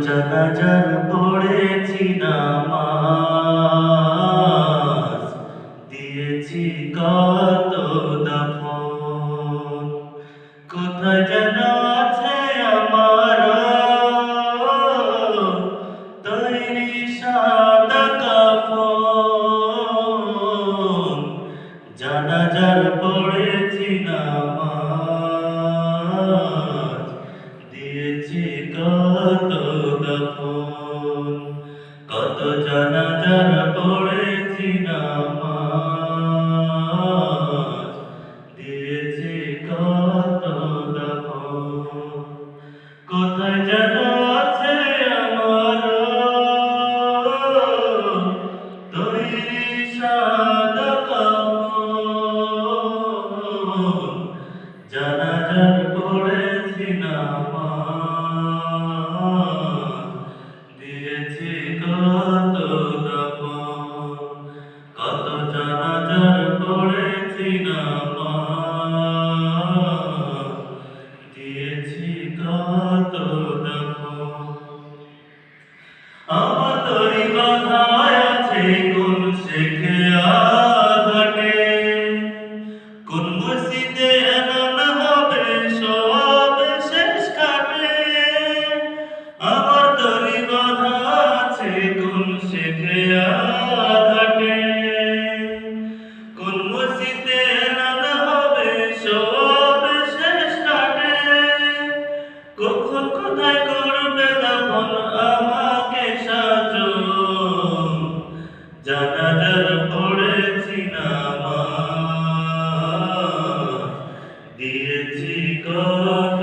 জানাজার পড়েছি নামাজ, দিয়েছি কত দাফন। কোথায় যেন আছে আমার তৈরি সাদা কাফন, জানাজার পড়েছি নামাজ, দিয়েছি কত দাফন। কত জানাজার পড়েছি নামাজ, দিয়েছি কত দাফন। কোথায় যেন আছে আমার তৈরি সাদা কাফন, জানাজার পড়েছি নামাজ, দিয়েছি কত দাফন। কত জানাজার পড়েছি নামাজ, দিয়েছি কত দাফন। আমার তরি বাধায় আছে কোন শেখে ঘাটে, কোন মসজিদে এমন হবে সব শেষ ঘাটে। আমার তরি বাধা আছে কোন শেখে ঘাটে, কোন মসজিদে এমন হবে সব শেষ ঘাটে। কখন কোথায় করবে দাফন আমাকে সাজন, জানাজার পড়েছি নামাজ, দিয়েছি কত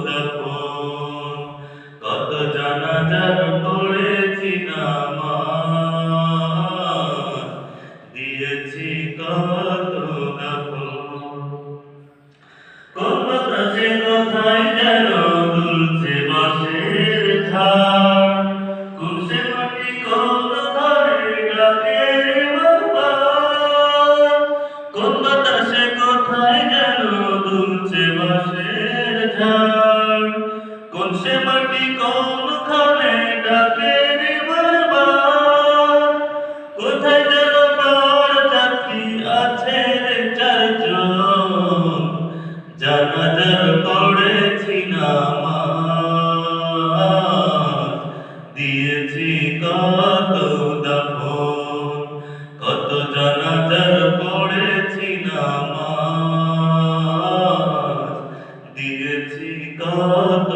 দাফন। কত জানাজার পড়েছি নামাজ, দিয়েছি কত দাফন। কোন বাতাসে কোথায় যেন দুলছে বাঁশের ঝাড়, কোন সে মাটি কোন ঘরে ডাকে বাবা। কোন বাতাসে কোথায় যেন দুলছে বাঁশের ঝাড়, কোন সে মাটি কোন ঘরে ডাকে বাবা। কোথায় যেন বর যাত্রী আছে চারজন, জানাজার পড়েছি নামাজ, দিয়েছি কত দাফন। কত জানাজার পড়েছি নামাজ, দিয়েছি কত